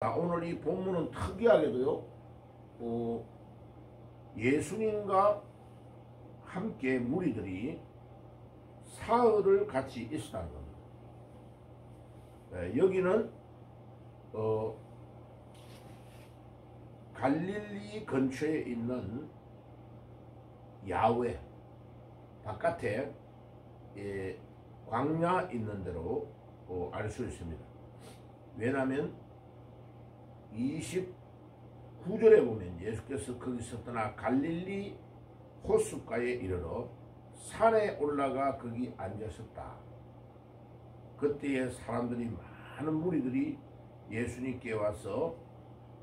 오늘 이 본문은 특이하게도요, 예수님과 함께 무리들이 사흘을 같이 있었다는 겁니다. 여기는 갈릴리 근처에 있는 야외 바깥에 광야 있는 대로 알 수 있습니다. 왜냐하면 29절에 보면 예수께서 거기서 떠나 갈릴리 호숫가에 이르러 산에 올라가 거기 앉으셨다. 그때에 사람들이 많은 무리들이 예수님께 와서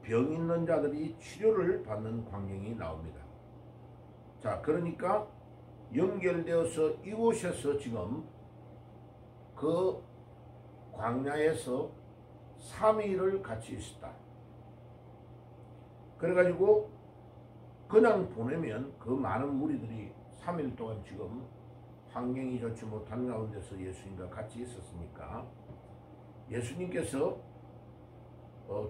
병 있는 자들이 치료를 받는 광경이 나옵니다. 자, 그러니까 연결되어서 이곳에서 지금 그 광야에서 3일을 같이 있었다. 그래가지고 그냥 보내면 그 많은 무리들이 3일 동안 지금 환경이 좋지 못한 가운데서 예수님과 같이 있었으니까 예수님께서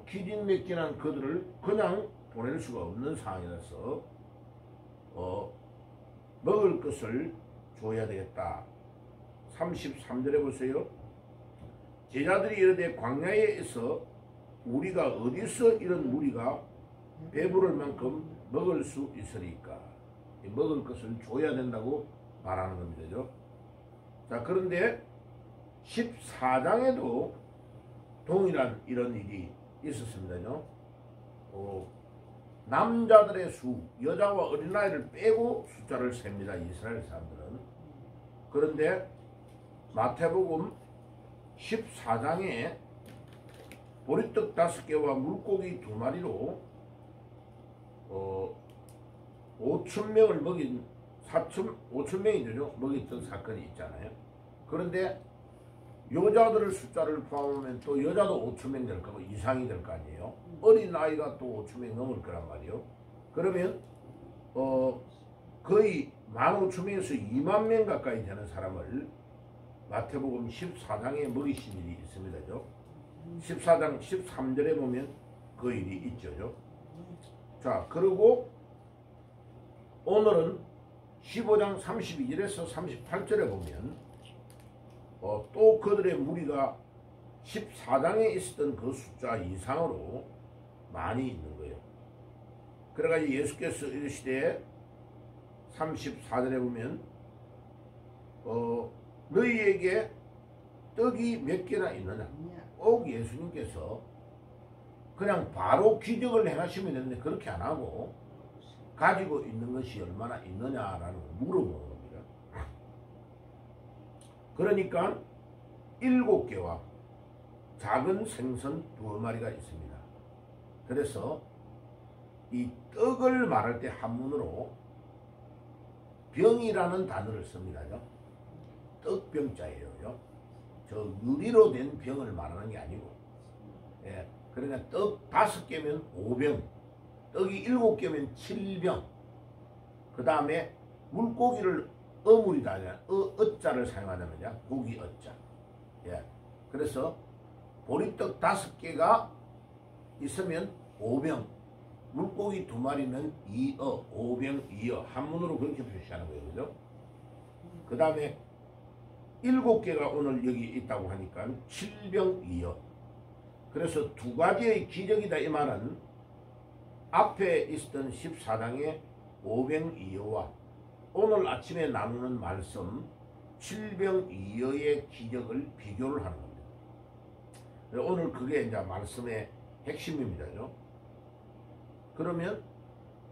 기진맥진한 그들을 그냥 보낼 수가 없는 상황이라서 먹을 것을 줘야 되겠다. 33절에 보세요. 제자들이 이르되 광야에서 우리가 어디서 이런 무리가 배부를 만큼 먹을 수 있으리까? 먹을 것을 줘야 된다고 말하는 겁니다. 자, 그런데 14장에도 동일한 이런 일이 있었습니다. 남자들의 수, 여자와 어린아이를 빼고 숫자를 셉니다. 이스라엘 사람들은. 그런데 마태복음 14장에 보리떡 5개와 물고기 2마리로 5,000명을 먹인 5,000명이 먹였던 사건이 있잖아요. 그런데 여자들의 숫자를 포함하면 또 여자도 5,000명 될 거고 이상이 될 거 아니에요. 어린아이가 또 5,000명 넘을 거란 말이에요. 그러면 거의 15,000명에서 2만 명 가까이 되는 사람을 마태복음 14장에 먹이신 일이 있습니다. 14장 13절에 보면 그 일이 있죠. 자, 그리고 오늘은 15장 32절에서 38절에 보면 또 그들의 무리가 14장에 있었던 그 숫자 이상으로 많이 있는 거예요. 그래가지고 예수께서 이르시되 34절에 보면 너희에게 떡이 몇 개나 있느냐? 꼭 예수님께서 그냥 바로 기적을 행하시면 되는데 그렇게 안 하고 가지고 있는 것이 얼마나 있느냐라는 걸 물어보는 겁니다. 그러니까 7개와 작은 생선 2마리가 있습니다. 그래서 이 떡을 말할 때 한문으로 병이라는 단어를 씁니다. 떡병자예요. 저 유리로 된 병을 말하는 게 아니고, 그러니까 떡 5개면 5병, 떡이 7개면 7병, 그 다음에 물고기를 어물이다 하냐, 어자를 사용하자면 고기 어자. 그래서 보리떡 5개가 있으면 5병, 물고기 2마리면 2어, 5병 2어, 한문으로 그렇게 표시하는 거예요. 그죠? 그 다음에 7개가 오늘 여기 있다고 하니까 7병 2어. 그래서 2가지의 기적이다 이 말은 앞에 있었던 14장의 5병 2어와 오늘 아침에 나누는 말씀 7병 2어의 기적을 비교를 하는 겁니다. 오늘 그게 이제 말씀의 핵심입니다. 그러면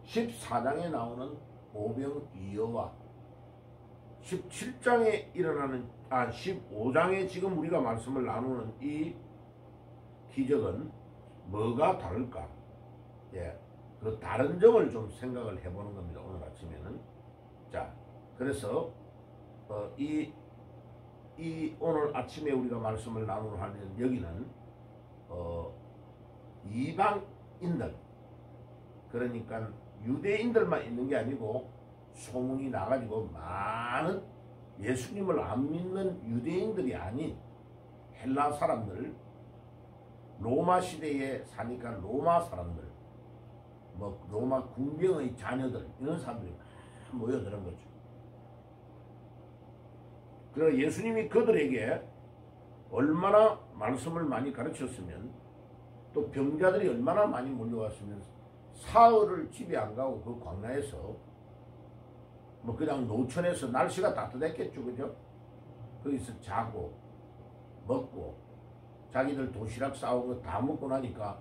14장에 나오는 5병 2어와 17장에 일어나는 15장에 지금 우리가 말씀을 나누는 이 기적은 뭐가 다를까? 그 다른 점을 좀 생각을 해보는 겁니다. 오늘 아침에는. 자, 그래서 이 오늘 아침에 우리가 말씀을 나누려 하는 여기는 이방인들, 그러니까 유대인들만 있는 게 아니고 소문이 나가지고 많은 예수님을 안 믿는 유대인들이 아닌 헬라 사람들 로마 시대에 사니까 로마 사람들, 뭐 로마 군병의 자녀들 이런 사람들이 막 모여드는 거죠. 그래서 예수님이 그들에게 얼마나 말씀을 많이 가르쳤으면, 또 병자들이 얼마나 많이 몰려왔으면 사흘을 집에 안 가고 그 광야에서 뭐 그냥 노천에서 날씨가 따뜻했겠죠, 그죠? 거기서 자고 먹고 자기들 도시락 싸온 거 다 먹고 나니까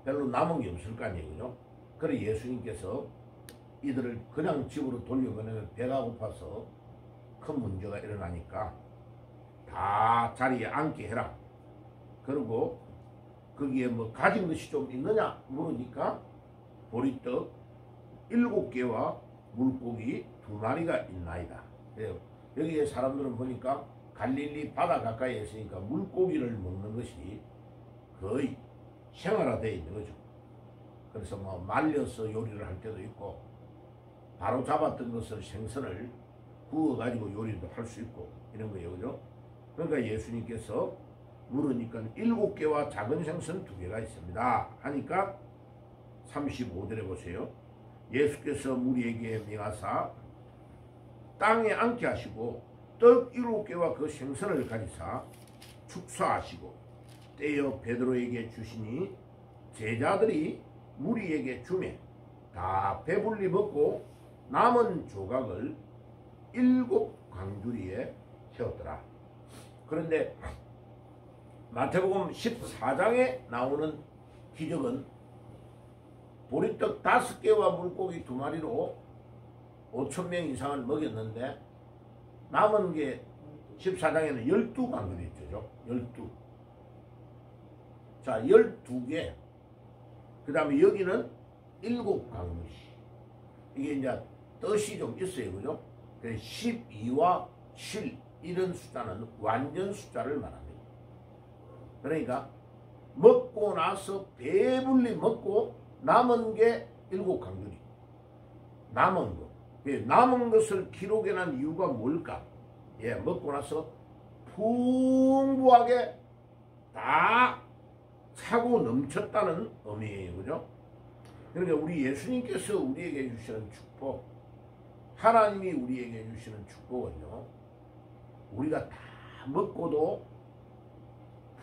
별로 남은 게 없을 거 아니에요, 그죠? 그래 예수님께서 이들을 그냥 집으로 돌려보내면 배가 고파서 큰 문제가 일어나니까 다 자리에 앉게 해라. 그리고 거기에 뭐 가진 것이 좀 있느냐 물으니까 보리떡 7개와 물고기 2마리가 있나이다. 여기에 사람들은 보니까 갈릴리 바다 가까이에 있으니까 물고기를 먹는 것이 거의 생활화되어 있는 거죠. 그래서 뭐 말려서 요리를 할 때도 있고, 바로 잡았던 것을 생선을 구워가지고 요리도 할 수 있고 이런 거예요, 그죠? 그러니까 예수님께서 물으니까 7개와 작은 생선 2개가 있습니다 하니까 35절에 보세요. 예수께서 무리에게 명하사 땅에 앉게 하시고 떡 7개와 그 생선을 가지사 축사하시고 떼어 베드로에게 주시니 제자들이 무리에게 주매 다 배불리 먹고 남은 조각을 7 광주리에 채웠더라. 그런데 마태복음 14장에 나오는 기적은 보리떡 5개와 물고기 2마리로 5,000명 이상을 먹였는데, 남은 게 14장에는 12광주리 있죠. 12. 자, 12개. 그 다음에 여기는 7광주리. 이게 이제 뜻이 좀 있어요, 그죠? 12와 7 이런 숫자는 완전 숫자를 말합니다. 그러니까 먹고 나서 배불리 먹고 남은 게 7광주리. 남은 거. 남은 것을 기록해 난 이유가 뭘까? 예, 먹고 나서 풍부하게 다 차고 넘쳤다는 의미예요, 그죠? 그러니까 우리 예수님께서 우리에게 주시는 축복, 하나님이 우리에게 주시는 축복은요, 우리가 다 먹고도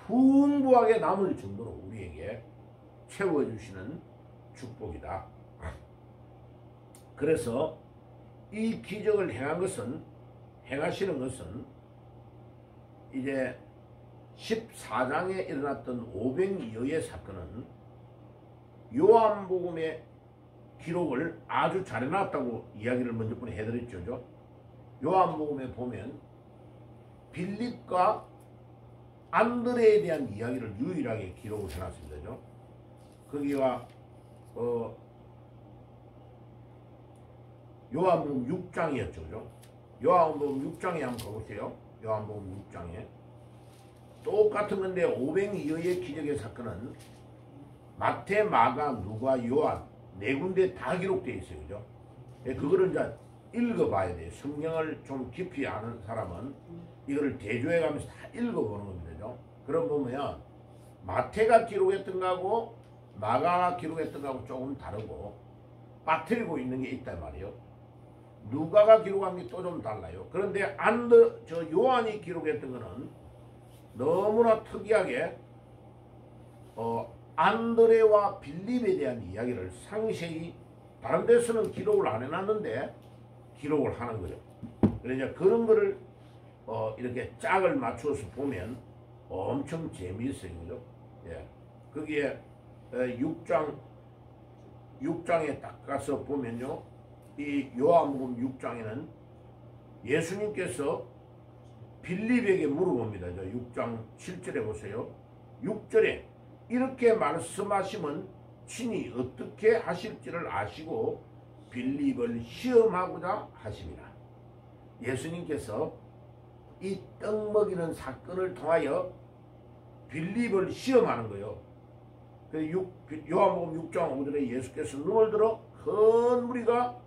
풍부하게 남을 정도로 우리에게 채워주시는 축복이다. 그래서 이 기적을 행하시는 것은 이제 14장에 일어났던 500여의 사건은 요한복음의 기록을 아주 잘 해놨다고 이야기를 먼저부터 해드렸죠. 요한복음에 보면 빌립과 안드레에 대한 이야기를 유일하게 기록을 해놨습니다. 거기가 요한복음 6장이었죠. 요한복음 6장에 한번 가보세요. 요한복음 6장에 똑같은 건데 500여의 기적의 사건은 마태, 마가, 누가, 요한 4군데 다 기록되어 있어요. 그죠? 그거를 이제 읽어봐야 돼요. 성경을 좀 깊이 아는 사람은 이거를 대조해 가면서 다 읽어보는 겁니다. 그죠? 그럼 보면 마태가 기록했던 거하고 마가가 기록했던 거하고 조금 다르고 빠뜨리고 있는 게 있단 말이에요. 누가가 기록한 게 또 좀 달라요. 그런데 요한이 기록했던 거는 너무나 특이하게 안드레와 빌립에 대한 이야기를 상세히, 다른 데서는 기록을 안 해놨는데 기록을 하는 거죠. 그래서 그런 거를 이렇게 짝을 맞추어서 보면 엄청 재미있어요. 그죠? 예. 거기에 6장에 딱 가서 보면요, 이 요한복음 6장에는 예수님께서 빌립에게 물어봅니다. 6장 7절에 보세요. 6절에 이렇게 말씀하시면 친히 어떻게 하실지를 아시고 빌립을 시험하고자 하십니다. 예수님께서 이 떡 먹이는 사건을 통하여 빌립을 시험하는 거예요. 요한복음 6장 5절에 예수께서 눈을 들어 큰 무리가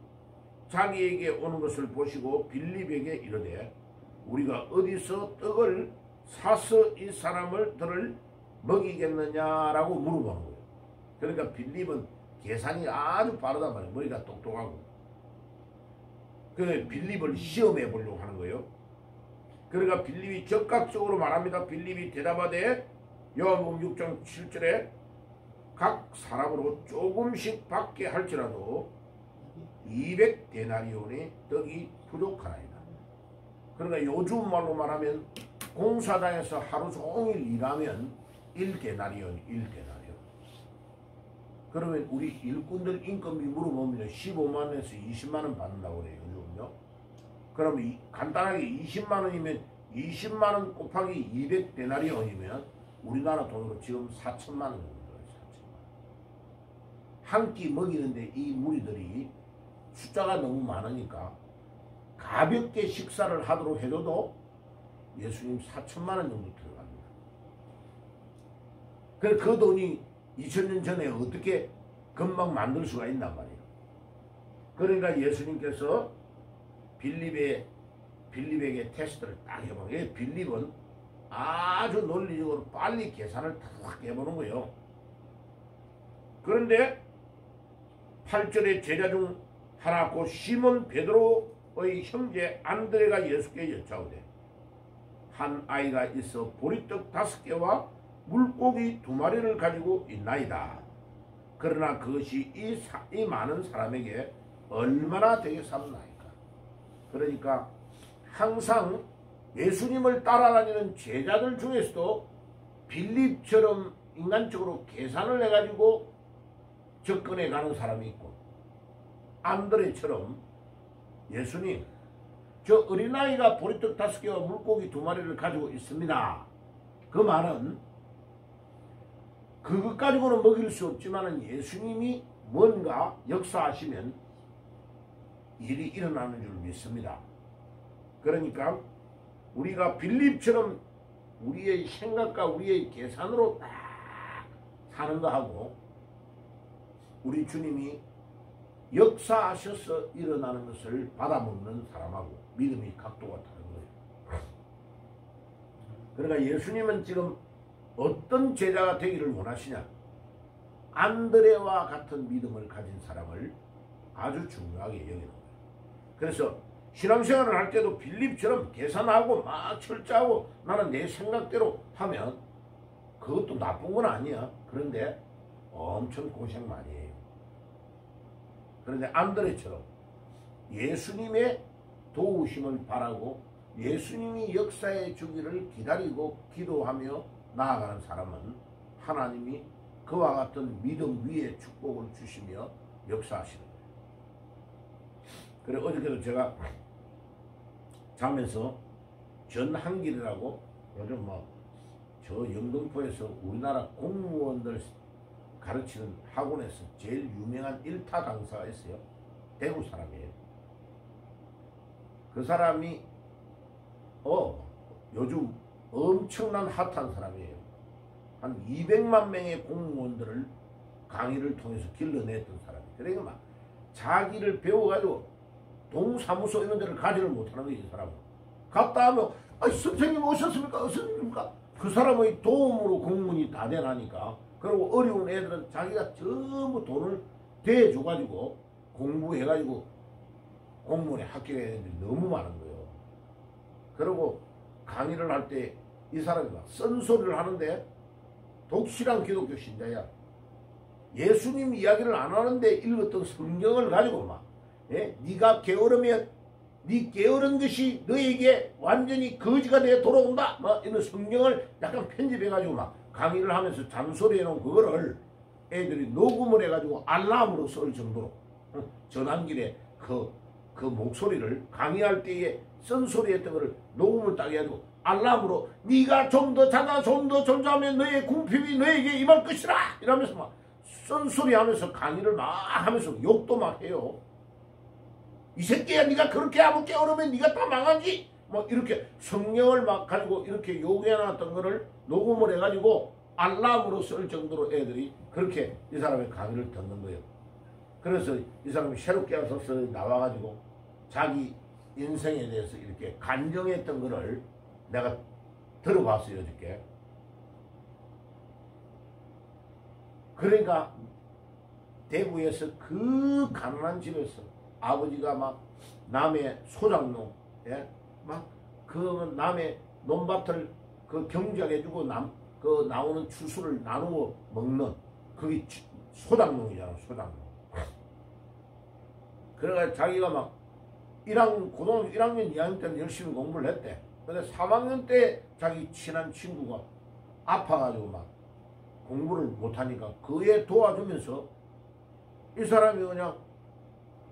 자기에게 오는 것을 보시고 빌립에게 이르되 우리가 어디서 떡을 사서 이 사람들을 먹이겠느냐라고 물어보는 거예요. 그러니까 빌립은 계산이 아주 빠르단 말이에요. 머리가 똑똑하고. 그래서 빌립을 시험해 보려고 하는 거예요. 그러니까 빌립이 적극적으로 말합니다. 빌립이 대답하되 요한복음 6장 7절에 각 사람으로 조금씩 받게 할지라도 200데나리온의 떡이 부족하나이다. 그러니까 요즘 말로 말하면 공사장에서 하루 종일 일하면 1데나리온. 그러면 우리 일꾼들 인건비 물어보면 15만원에서 20만원 받는다고 그래요. 요즘요. 그러면 간단하게 20만원이면 20만원 곱하기 200데나리온이면 우리나라 돈으로 지금 4천만원 정도 들어요. 4천만원. 한 끼 먹이는데 이 무리들이 숫자가 너무 많으니까 가볍게 식사를 하도록 해줘도 예수님 4천만원 정도 들어갑니다. 그래서 그 돈이 2000년 전에 어떻게 금방 만들 수가 있단 말이에요. 그러니까 예수님께서 빌립에게 테스트를 딱 해보는 거예요. 빌립은 아주 논리적으로 빨리 계산을 탁 해보는 거예요. 그런데 8절에 제자 중 하나 곧 시몬 베드로의 형제 안드레가 예수께 여짜오되 한 아이가 있어 보리떡 5개와 물고기 2마리를 가지고 있나이다. 그러나 그것이 이 많은 사람에게 얼마나 되겠습니까? 그러니까 항상 예수님을 따라다니는 제자들 중에서도 빌립처럼 인간적으로 계산을 해가지고 접근해 가는 사람이 있고, 안드레처럼 예수님 저 어린아이가 보리떡 5개와 물고기 2마리를 가지고 있습니다. 그 말은 그것 가지고는 먹일 수 없지만 예수님이 뭔가 역사하시면 일이 일어나는 줄 믿습니다. 그러니까 우리가 빌립처럼 우리의 생각과 우리의 계산으로 딱 사는 거하고 우리 주님이 역사하셔서 일어나는 것을 받아먹는 사람하고 믿음의 각도가 다른 거예요. 그러니까 예수님은 지금 어떤 제자가 되기를 원하시냐? 안드레와 같은 믿음을 가진 사람을 아주 중요하게 여기는 거예요. 그래서 신앙생활을 할 때도 빌립처럼 계산하고 막 철저하고 나는 내 생각대로 하면 그것도 나쁜 건 아니야. 그런데 엄청 고생 많이 해요. 그런데 안드레처럼 예수님의 도우심을 바라고 예수님이 역사해 주기를 기다리고 기도하며 나아가는 사람은 하나님이 그와 같은 믿음 위에 축복을 주시며 역사하시는 거예요. 그래 어저께도 제가 자면서 전한길이라고 요즘 저 영등포에서 우리나라 공무원들 가르치는 학원에서 제일 유명한 일타 강사가 있어요. 대구 사람이에요. 그 사람이 요즘 엄청난 핫한 사람이에요. 한 200만 명의 공무원들을 강의를 통해서 길러냈던 사람이에요. 그러니까 막 자기를 배워가지고 동사무소 이런 데를 가지를 못하는 거예요. 이 사람은. 갔다 하면 선생님 오셨습니까? 선생님입니까? 그 사람의 도움으로 공무원이 다 되나니까. 그리고 어려운 애들은 자기가 전부 돈을 대줘가지고 공부해가지고 공무원에 합격해야 되는데 너무 많은 거예요. 그리고 강의를 할 때 이 사람이 막 쓴소리를 하는데 독실한 기독교 신자야. 예수님 이야기를 안 하는데 읽었던 성경을 가지고 막 네가 게으르면 네 게으른 것이 너에게 완전히 거지가 되어 돌아온다. 막 이런 성경을 약간 편집해가지고 막 강의를 하면서 잔소리해놓은 그거를 애들이 녹음을 해가지고 알람으로 쓸 정도로 전환길에 그 목소리를 강의할 때에 쓴소리 했던 거를 녹음을 딱 해가지고 알람으로 네가 좀 더 자다 좀 더 존재하면 너의 궁핍이 너에게 임할 것이라 이러면서 막 쓴소리 하면서 강의를 막 하면서 욕도 막 해요. 이 새끼야 네가 그렇게 하면 깨어르면 네가 다 망하지 뭐 이렇게 성령을 막 가지고 이렇게 요구해놨던 거를 녹음을 해가지고 알람으로 쓸 정도로 애들이 그렇게 이 사람의 강의를 듣는 거예요. 그래서 이 사람이 새롭게 와서 나와가지고 자기 인생에 대해서 이렇게 간증했던 거를 내가 들어봤어요. 어저께. 그러니까 대구에서 그 가난한 집에서 아버지가 막 남의 소작농, 예? 막 그 남의 논밭을 그 경작해주고 그 나오는 추수를 나누어 먹는 그게 소작농이잖아, 소작농. 그래가 자기가 막 고등학교 1학년, 2학년 때는 열심히 공부를 했대. 근데 3학년 때 자기 친한 친구가 아파가지고 막 공부를 못하니까 그애 도와주면서 이 사람이 그냥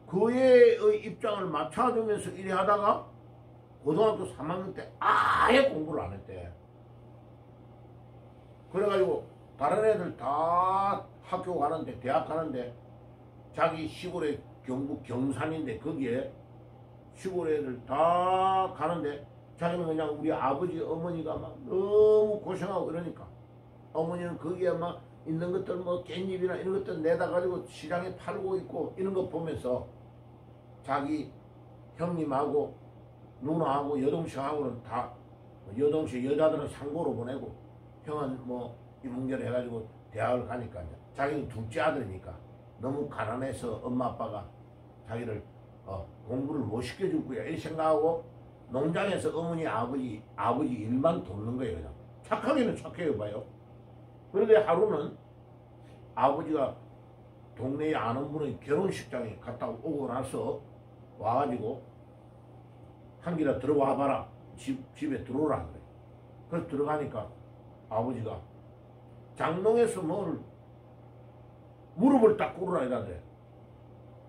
그애의 입장을 맞춰주면서 이래 하다가 고등학교 3학년 때 아예 공부를 안 했대. 그래가지고 다른 애들 다 학교 가는데, 대학 가는데 자기 시골에 경북 경산인데 거기에 시골 애들 다 가는데 자기는 그냥 우리 아버지 어머니가 막 너무 고생하고 그러니까 어머니는 거기에 막 있는 것들 뭐 깻잎이나 이런 것들 내다 가지고 시장에 팔고 있고 이런 거 보면서 자기 형님하고 누나하고 여동생하고는 다 여동생 여자들은 상고로 보내고 형은 뭐 이문결 해가지고 대학을 가니까 자기는 둘째 아들이니까 너무 가난해서 엄마 아빠가 자기를 공부를 못 시켜줄 거야 이렇게 생각하고 농장에서 어머니 아버지 일만 돕는 거예요. 그냥 착하기는 착해요 봐요. 그런데 하루는 아버지가 동네에 아는 분의 결혼식장에 갔다 오고 나서 와가지고 한기라 들어와 봐라. 집에 들어오라 그래. 그래서 들어가니까 아버지가 장롱에서 무릎을 딱 꿇으라 이러대.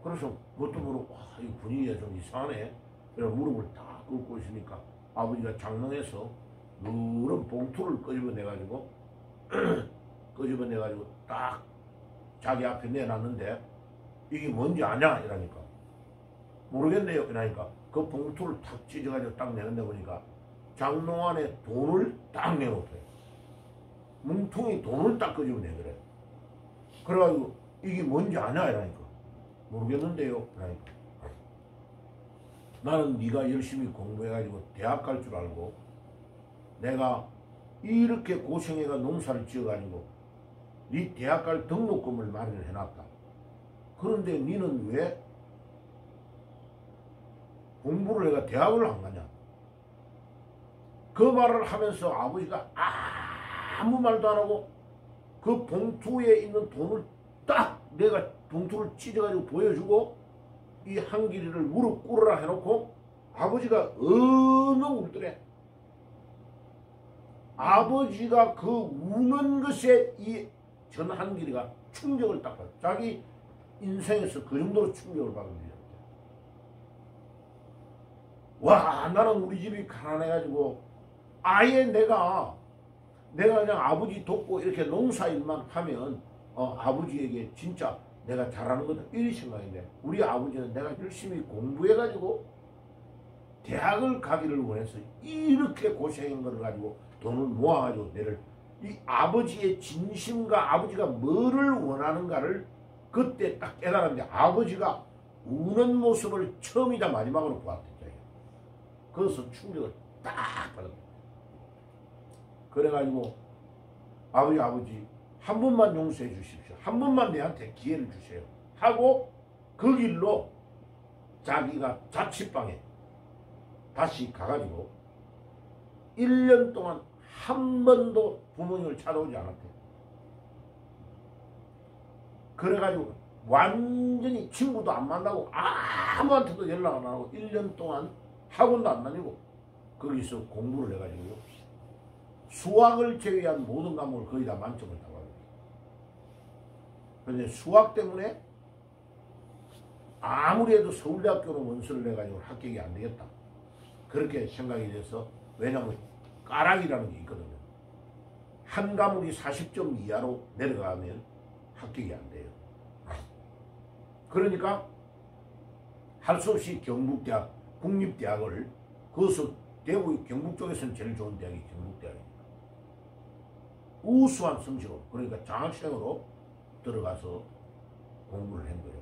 그래서 그것도 모르고 와, 이 분위기가 좀 이상하네. 그래서 무릎을 딱 꿇고 있으니까 아버지가 장롱에서 누런 봉투를 끄집어내가지고 딱 자기 앞에 내놨는데 이게 뭔지 아냐 이러니까 모르겠네요 이러니까 그 봉투를 탁 찢어가지고 딱 내는데 보니까 장롱 안에 돈을 딱 내놓대. 뭉퉁이 돈을 딱 끄집어내더래. 그래가지고 이게 뭔지 아냐 이러니까 모르겠는데요 이러니까 나는 네가 열심히 공부해가지고 대학 갈 줄 알고 내가 이렇게 고생해가 농사를 지어가지고 네 대학 갈 등록금을 마련해놨다. 그런데 니는 왜 공부를 해가 대학을 안 가냐? 그 말을 하면서 아버지가 아무 말도 안 하고 그 봉투에 있는 돈을 딱 내가 봉투를 찢어가지고 보여주고 이 한길이를 무릎 꿇으라 해놓고 아버지가 엉엉 울더래. 아버지가 그 우는 것에 이 전 한길이가 충격을 딱 받았어. 자기 인생에서 그 정도로 충격을 받은 일이었대. 와, 나는 우리 집이 가난해가지고 아예 내가 그냥 아버지 돕고 이렇게 농사일만 하면 아버지에게 진짜 내가 잘하는 거다 이런 생각인데 우리 아버지는 내가 열심히 공부해가지고 대학을 가기를 원해서 이렇게 고생한 걸 가지고 돈을 모아가지고 내를 이 아버지의 진심과 아버지가 뭐를 원하는가를 그때 딱 깨달았는데 아버지가 우는 모습을 처음이자 마지막으로 보았댔죠. 그래서 충격을 딱 받았다. 그래가지고 아버지 한 번만 용서해 주십시오. 한 번만 내한테 기회를 주세요. 하고 그 길로 자기가 자취방에 다시 가가지고 1년 동안 한 번도 부모님을 찾아오지 않았대요. 그래가지고 완전히 친구도 안 만나고 아무한테도 연락 안 하고 1년 동안 학원도 안 다니고 거기서 공부를 해가지고요. 수학을 제외한 모든 과목을 거의 다 만점을 다 받았어요. 그런데 수학 때문에 아무리 해도 서울대학교로 원서를 내가지고 합격이 안 되겠다. 그렇게 생각이 돼서 왜냐하면 까락이라는 게 있거든요. 한 과목이 40점 이하로 내려가면 합격이 안 돼요. 그러니까 할 수 없이 경북대학, 국립대학을 그것은 대구 경북 쪽에서는 제일 좋은 대학이 경북대학입니다. 우수한 성적으로 그러니까 장학생으로 들어가서 공부를 한 거예요.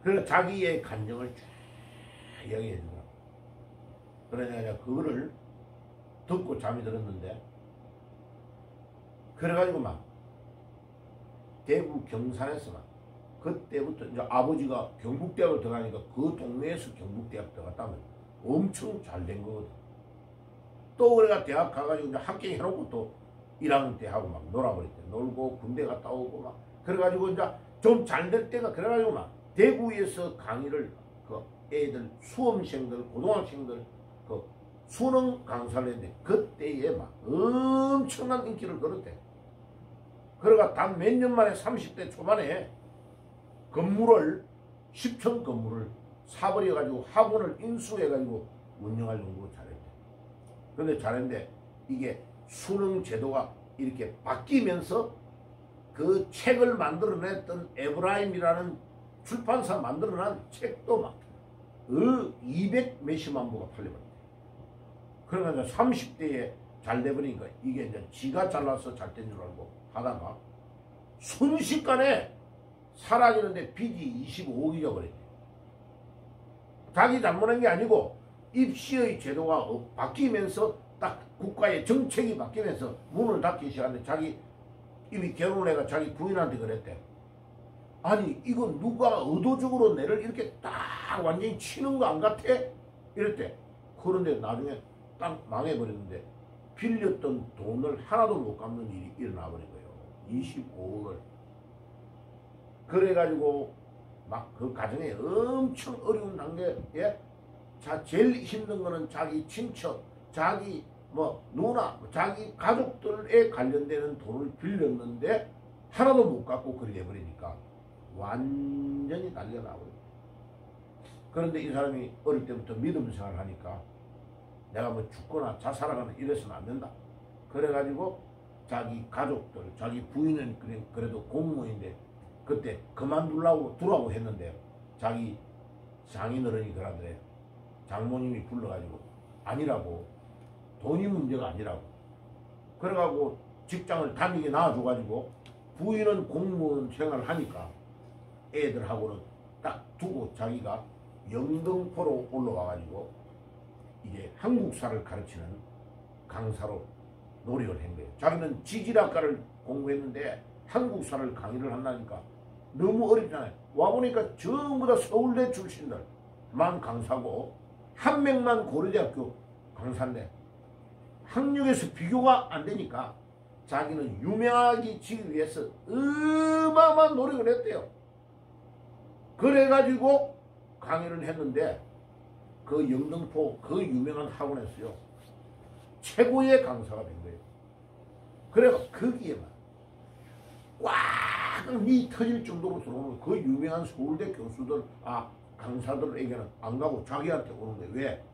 그래서 자기의 감정을 쫙 이야기해 준 거야. 그러니까 그거를 듣고 잠이 들었는데 그래가지고 막 대구 경산에서 막 그때부터 이제 아버지가 경북대학을 들어가니까 그 동네에서 경북대학 들어갔다면 엄청 잘 된 거거든. 또 그래가 대학 가가지고 이제 합격해놓고 또 1학년 때 하고 막 놀아버렸대. 놀고 군대 갔다 오고 막 그래가지고 이제 좀 잘 될 때가 그래가지고 막 대구에서 강의를 그 애들 수험생들 고등학생들 그 수능 강사를 했는데 그때에 막 엄청난 인기를 끌었대. 그래가 단 몇 년 만에 30대 초반에 건물을 10층 건물을 사버려가지고 학원을 인수해가지고 운영할 정도로 잘했대. 근데 잘했는데 이게 수능 제도가 이렇게 바뀌면서 그 책을 만들어냈던 에브라임이라는 출판사 만들어낸 책도 막 200 몇십만 부가 팔려버렸대. 그러니까 30대에 잘 돼버리니까 이게 이제 지가 잘나서 잘 된 줄 알고 하다가 순식간에 사라지는데 빚이 25억이 져버렸대. 자기 잘못한 게 아니고 입시의 제도가 바뀌면서 딱 국가의 정책이 바뀌면서 문을 닫기 시작하는데 자기 이미 결혼해가 자기 부인한테 그랬대. 아니 이거 누가 의도적으로 내를 이렇게 딱 완전히 치는 거 안 같아? 이랬대. 그런데 나중에 딱 망해버렸는데 빌렸던 돈을 하나도 못 갚는 일이 일어나 버린 거예요. 25억을. 그래가지고 막 그 가정에 엄청 어려운 단계에 자 제일 힘든 거는 자기 친척, 자기 뭐 누나, 자기 가족들에 관련되는 돈을 빌렸는데 하나도 못 갚고 그리 돼버리니까 완전히 난리가 나버려요. 그런데 이 사람이 어릴 때부터 믿음 생활을 하니까 내가 뭐 죽거나 자살하거나 이래서는 안 된다. 그래가지고 자기 가족들, 자기 부인은 그래도 공무원인데 그때 그만두라고 했는데 자기 장인어른이 그러더래. 장모님이 불러가지고 아니라고, 돈이 문제가 아니라고. 그래가지고 직장을 다니게 놔줘가지고 부인은 공무원 생활을 하니까 애들하고는 딱 두고 자기가 영등포로 올라와가지고 이제 한국사를 가르치는 강사로 노력을 한 거예요. 자기는 지질학과를 공부했는데 한국사를 강의를 한다니까 너무 어렵잖아요. 와보니까 전부 다 서울대 출신들만 강사고 한 명만 고려대학교 강사인데 학력에서 비교가 안 되니까 자기는 유명하기 위해서 어마어마한 노력을 했대요. 그래가지고 강의를 했는데 그 영등포 그 유명한 학원에서요 최고의 강사가 된 거예요. 그래서 거기에만 꽉이 터질 정도로 들어오는 그 유명한 서울대 교수들 강사들에게는 안 가고 자기한테 오는 거예요. 왜?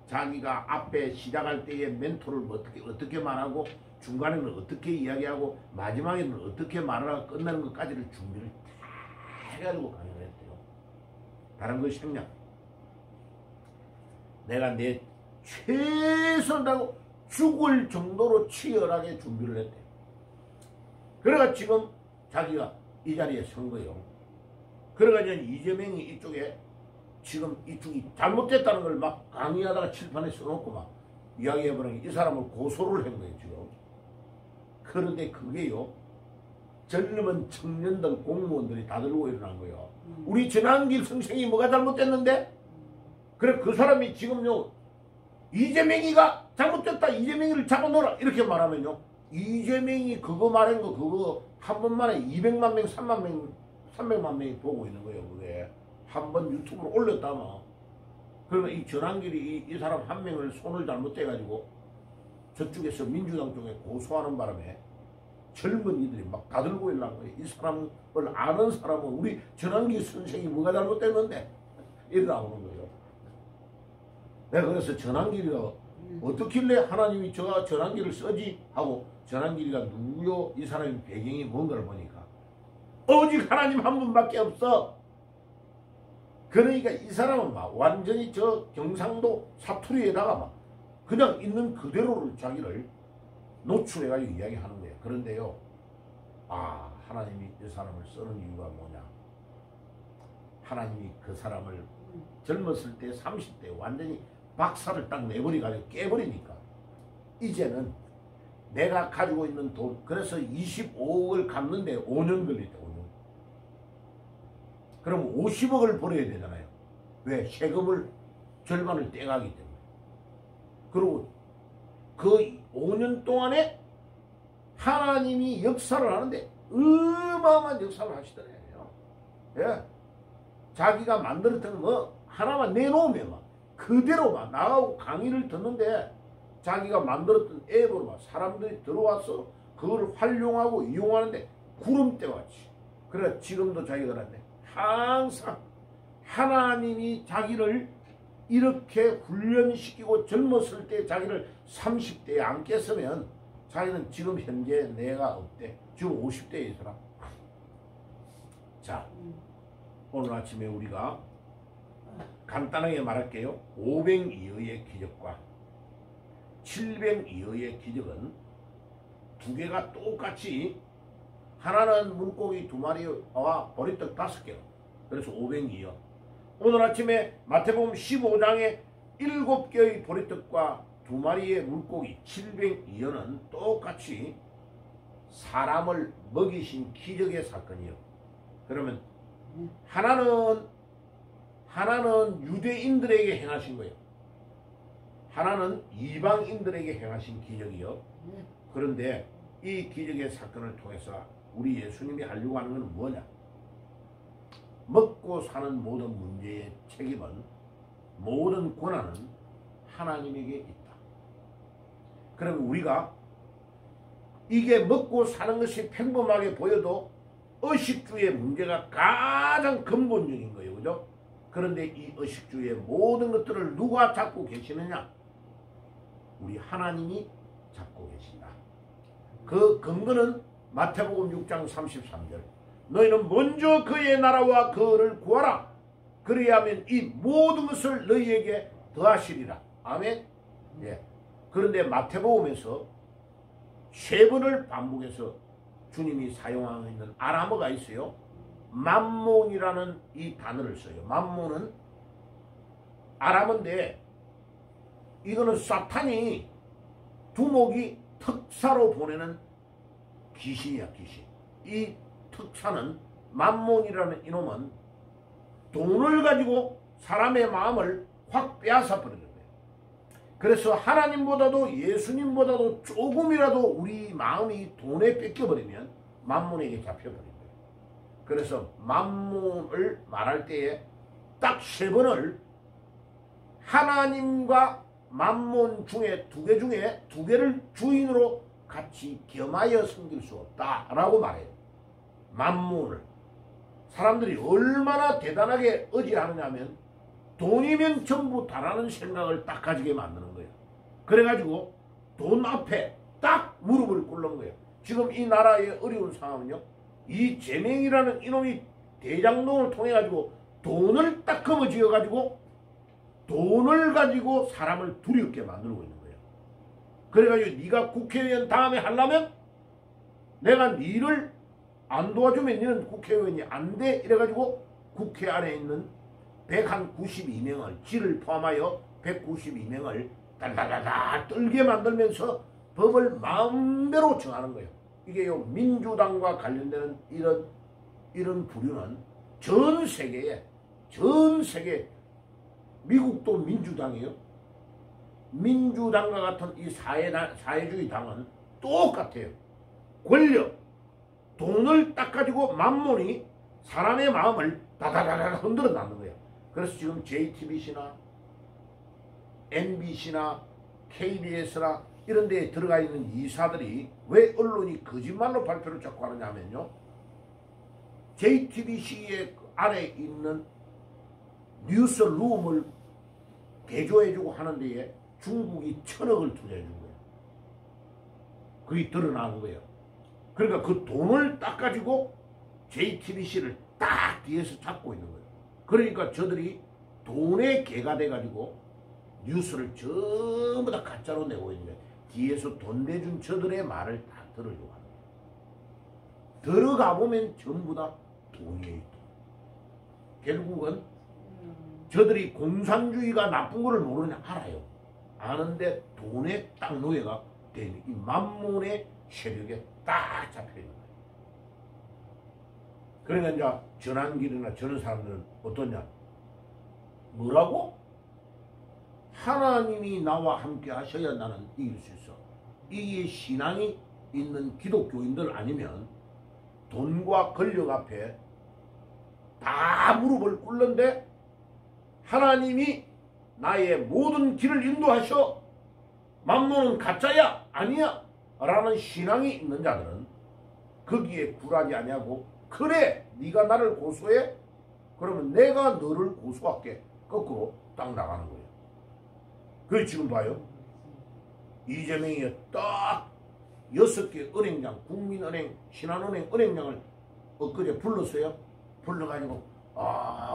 자기가 앞에 시작할 때의 멘토를 어떻게 말하고 중간에는 어떻게 이야기하고 마지막에는 어떻게 말하고 끝나는 것까지를 준비를 다 해가지고 강의를 했대요. 다른 것이 생략. 내가 내 최선을 다하고 죽을 정도로 치열하게 준비를 했대. 그래가 지금 자기가 이 자리에 선 거예요. 그래가 이제 이재명이 이쪽에 지금 이쪽이 잘못됐다는 걸 막 강의하다가 칠판에 써놓고 막 이야기해보니 이 사람을 고소를 한 거예요 지금. 그런데 그게요 젊은 청년들 공무원들이 다 들고 일어난 거예요. 우리 전한길 선생이 뭐가 잘못됐는데? 그래 그 사람이 지금요 이재명이가 잘못됐다 이재명이를 잡아놓으라 이렇게 말하면요 이재명이 그거 말한 거 그거 한 번만에 200만 명 300만 명이 보고 있는 거예요. 그게 한 번 유튜브로 올렸다면 그러면 이 전한길이 이 사람 한 명을 손을 잘못대가지고 저쪽에서 민주당 쪽에 고소하는 바람에 젊은이들이 막 다 들고 일어난 거예요. 이 사람을 아는 사람은 우리 전한길 선생이 뭐가 잘못됐는데 이래 나오는 거예요. 내가 그래서 전한길이가 어떻길래 하나님이 저 전한길을 써지 하고 전한길이가 누구요? 이 사람의 배경이 뭔가를 보니까 오직 하나님 한 분밖에 없어. 그러니까 이 사람은 막 완전히 저 경상도 사투리에다가 막 그냥 있는 그대로를 자기를 노출해가지고 이야기하는 거예요. 그런데요, 하나님이 이 사람을 쓰는 이유가 뭐냐? 하나님이 그 사람을 젊었을 때 30대 완전히 박살을 딱 내버려가지고 깨버리니까 이제는 내가 가지고 있는 돈, 그래서 25억을 갚는데 5년 걸렸다. 5년. 그럼 50억을 벌어야 되잖아요. 왜? 세금을 절반을 떼가기 때문에. 그리고 그 5년 동안에 하나님이 역사를 하는데 어마어마한 역사를 하시더래요. 예. 자기가 만들었던 뭐 하나만 내놓으면 막 그대로 막 나가고 강의를 듣는데 자기가 만들었던 앱으로 막 사람들이 들어와서 그걸 활용하고 이용하는데 구름대와 같이. 그래 지금도 자기가 그런데 항상 하나님이 자기를 이렇게 훈련시키고 젊었을 때 자기를 30대에 안 깼으면 자기는 지금 현재 내가 없대. 지금 50대의 사람. 자, 오늘 아침에 우리가 간단하게 말할게요. 500이어의 기적과 700이어의 기적은 두 개가 똑같이 하나는 물고기 2마리와 보리떡 5개. 그래서 500이어. 오늘 아침에 마태복음 15장에 7개의 보리떡과 2마리의 물고기 700이어는 똑같이 사람을 먹이신 기적의 사건이요. 그러면 하나는 유대인들에게 행하신 거예요. 하나는 이방인들에게 행하신 기적이요. 그런데 이 기적의 사건을 통해서 우리 예수님이 하려고 하는 건 뭐냐? 먹고 사는 모든 문제의 책임은, 모든 권한은 하나님에게 있다. 그럼 우리가 이게 먹고 사는 것이 평범하게 보여도 의식주의 문제가 가장 근본적인 거예요. 그죠? 그런데 이 의식주의 모든 것들을 누가 잡고 계시느냐? 우리 하나님이 잡고 계신다. 그 근거는 마태복음 6장 33절. 너희는 먼저 그의 나라와 그를 구하라. 그리하면 이 모든 것을 너희에게 더하시리라. 아멘. 예. 그런데 마태복음에서 3번을 반복해서 주님이 사용하고 있는 아람어가 있어요. 맘몬이라는 이 단어를 써요. 맘몬은 아람어인데 이거는 사탄이 두목이 특사로 보내는 귀신이야, 귀신. 이 특사는 맘몬이라는 이놈은 돈을 가지고 사람의 마음을 확 빼앗아 버리는 거예요. 그래서 하나님보다도 예수님보다도 조금이라도 우리 마음이 돈에 뺏겨버리면 맘몬에게 잡혀버린 거예요. 그래서 맘몬을 말할 때에 딱 3번을 하나님과 맘몬 중에 2개 중에 2개를 주인으로 같이 겸하여 섬길 수 없다라고 말해요. 맘몬을. 사람들이 얼마나 대단하게 의지하느냐 하면 돈이면 전부 다라는 생각을 딱 가지게 만드는 거예요. 그래가지고 돈 앞에 딱 무릎을 꿇는 거예요. 지금 이 나라의 어려운 상황은요. 이 제명이라는 이놈이 대장동을 통해가지고 돈을 딱 거머쥐어가지고 돈을 가지고 사람을 두렵게 만들고 있는 거예요. 그래가지고 네가 국회의원 다음에 하려면 내가 니를 안 도와주면 니는 국회의원이 안 돼. 이래가지고 국회 안에 있는 192명을 지를 포함하여 192명을 달달달달 떨게 만들면서 법을 마음대로 정하는 거예요. 이게요 민주당과 관련되는 이런 부류는 전 세계 미국도 민주당이요. 민주당과 같은 이 사회주의 당은 똑같아요. 권력, 돈을 딱 가지고 맘몬이 사람의 마음을 다다다다 흔들어 놨는 거예요. 그래서 지금 JTBC나 MBC나 KBS나 이런 데에 들어가 있는 이사들이 왜 언론이 거짓말로 발표를 자꾸 하느냐 하면요. JTBC의 안에 있는 뉴스룸을 개조해주고 하는 데에 중국이 1,000억을 투자해준 거예요. 그게 드러나는 거예요. 그러니까 그 돈을 딱 가지고 JTBC를 딱 뒤에서 잡고 있는 거예요. 그러니까 저들이 돈에 개가 돼가지고 뉴스를 전부 다 가짜로 내고 있는 거예요. 뒤에서 돈 내준 저들의 말을 다 들으려고 하는 거예요. 들어가 보면 전부 다 돈이에요. 결국은 저들이 공산주의가 나쁜 거를 모르냐 알아요. 아는데 돈에 딱 놓여가 돼 있는 이 만몬의 세력에 딱 잡혀 있는 거예요. 그러니까 이제 전환길이나 저런 사람들은 어떠냐? 뭐라고? 하나님이 나와 함께 하셔야 나는 이길 수 있어. 이게 신앙이 있는 기독교인들 아니면 돈과 권력 앞에 다 무릎을 꿇는데 하나님이 나의 모든 길을 인도하셔. 만몬은 가짜야 아니야 라는 신앙이 있는 자들은 거기에 굴하지 아니하고 그래 네가 나를 고소해? 그러면 내가 너를 고소할게. 거꾸로 딱 나가는 거예요. 그래 지금 봐요. 이재명이 딱 6개 은행장, 국민은행, 신한은행 은행장을 엊그제 불렀어요. 불러가지고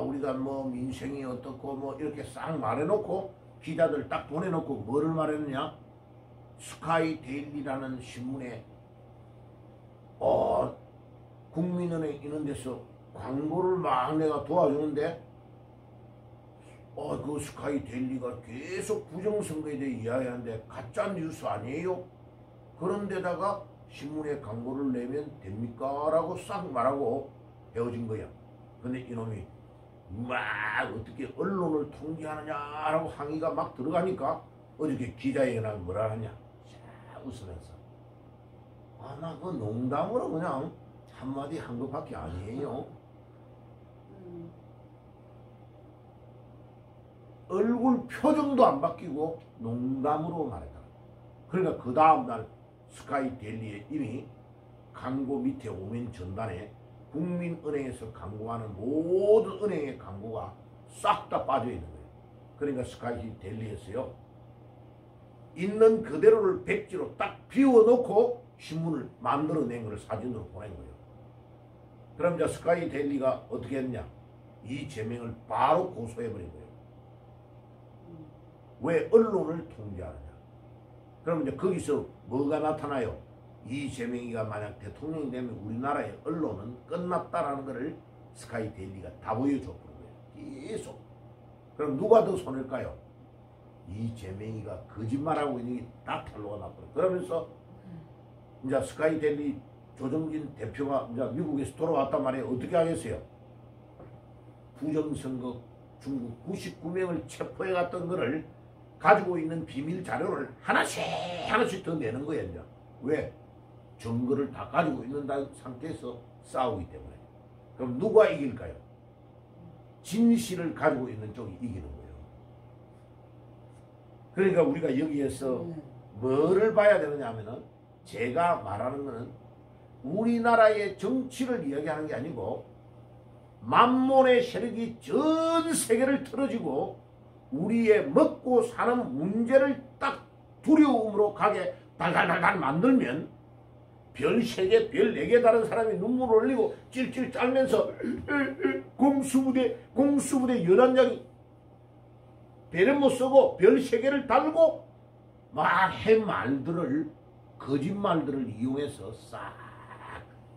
우리가 뭐 민생이 어떻고 뭐 이렇게 싹 말해놓고 기자들 딱 보내놓고 뭐를 말했느냐? 스카이데일리라는 신문에 국민은행 이런 데서 광고를 막 내가 도와주는데 그 스카이데일리가 계속 부정선거에 대해 이야기하는데 가짜 뉴스 아니에요? 그런데다가 신문에 광고를 내면 됩니까? 라고 싹 말하고 헤어진 거야. 근데 이놈이 막 어떻게 언론을 통제하느냐라고 항의가 막 들어가니까 어저께 기자회견을 뭐라 하냐? 자 웃으면서 나 그 농담으로 그냥 한마디 한 것밖에 아니에요. 얼굴 표정도 안 바뀌고 농담으로 말했다. 그러니까 그 다음날 스카이데일리에 이미 광고 밑에 오면 전단에 국민은행에서 광고하는 모든 은행의 광고가 싹 다 빠져 있는 거예요. 그러니까 스카이데일리에서요 있는 그대로를 백지로 딱 비워놓고 신문을 만들어낸 걸 사진으로 보낸 거예요. 그럼 이제 스카이데일리가 어떻게 했냐? 이재명을 바로 고소해버린 거예요. 왜 언론을 통제하느냐? 그럼 이제 거기서 뭐가 나타나요? 이재명이가 만약 대통령이 되면 우리나라의 언론은 끝났다라는 것을 스카이데일리가 다 보여줬던 거예요. 계속. 그럼 누가 더 손해일까요? 이재명이가 거짓말하고 있는 게 다 탄로가 났거든요. 그러면서 이제 스카이데일리 조정진 대표가 이제 미국에서 돌아왔단 말이에요. 어떻게 하겠어요? 부정선거 중국 99명을 체포해 갔던 거를 가지고 있는 비밀 자료를 하나씩 더 내는 거예요. 이제. 왜? 증거를 다 가지고 있는 상태에서 싸우기 때문에. 그럼 누가 이길까요? 진실을 가지고 있는 쪽이 이기는 거예요. 그러니까 우리가 여기에서 뭐를 봐야 되느냐 하면은 제가 말하는 거는 우리나라의 정치를 이야기하는 게 아니고 만몬의 세력이 전 세계를 틀어지고 우리의 먹고 사는 문제를 딱 두려움으로 가게 달달달달 만들면 별 3개, 별 4개 다른 사람이 눈물을 흘리고 찔찔 짤면서 공수부대 연한장이 배는 못 쓰고 별 3개를 달고 막 해말들을 거짓말들을 이용해서 싹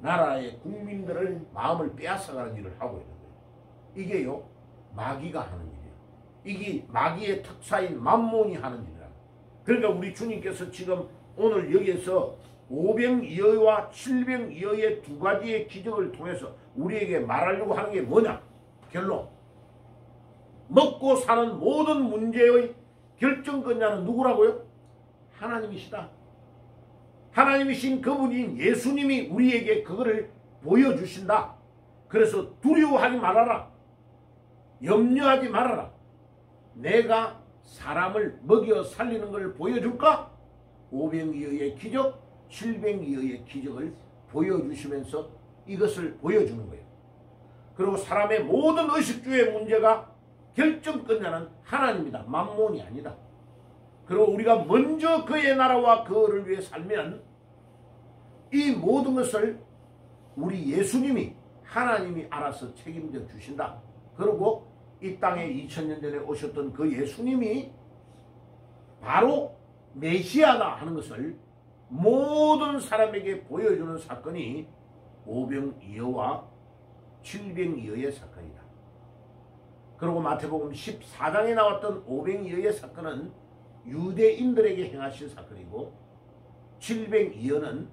나라의 국민들을 마음을 빼앗아가는 일을 하고 있는 거예요. 이게요 마귀가 하는 일이에요. 이게 마귀의 특사인 만몬이 하는 일이라. 그러니까 우리 주님께서 지금 오늘 여기에서 오병이어와 칠병이어의 두 가지의 기적을 통해서 우리에게 말하려고 하는 게 뭐냐? 결론. 먹고 사는 모든 문제의 결정권자는 누구라고요? 하나님이시다. 하나님이신 그분인 예수님이 우리에게 그거를 보여주신다. 그래서 두려워하지 말아라. 염려하지 말아라. 내가 사람을 먹여 살리는 걸 보여줄까? 오병이어의 기적, 칠병이어의 기적을 보여주시면서 이것을 보여주는 거예요. 그리고 사람의 모든 의식주의 문제가 결정권자는 하나님이다. 만몬이 아니다. 그리고 우리가 먼저 그의 나라와 그를 위해 살면 이 모든 것을 우리 예수님이 하나님이 알아서 책임져 주신다. 그리고 이 땅에 2000년 전에 오셨던 그 예수님이 바로 메시아다 하는 것을 모든 사람에게 보여주는 사건이 오병이어와 칠병이어의 사건이다. 그리고 마태복음 14장에 나왔던 오병이어의 사건은 유대인들에게 행하신 사건이고 질병이어는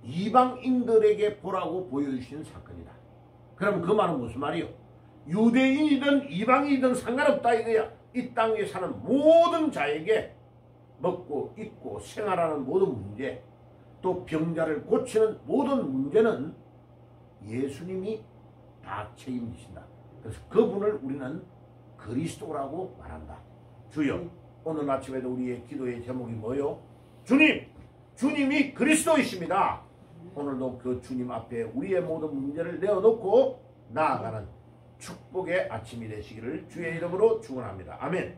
이방인들에게 보라고 보여주시는 사건이다. 그럼 그 말은 무슨 말이요? 유대인이든 이방인이든 상관없다 이거야. 이 땅에 사는 모든 자에게 먹고 입고 생활하는 모든 문제, 또 병자를 고치는 모든 문제는 예수님이 다 책임지신다. 그래서 그분을 우리는 그리스도라고 말한다. 주여, 오늘 아침에도 우리의 기도의 제목이 뭐요? 주님! 주님이 그리스도이십니다. 오늘도 그 주님 앞에 우리의 모든 문제를 내어놓고 나아가는 축복의 아침이 되시기를 주의 이름으로 축원합니다. 아멘.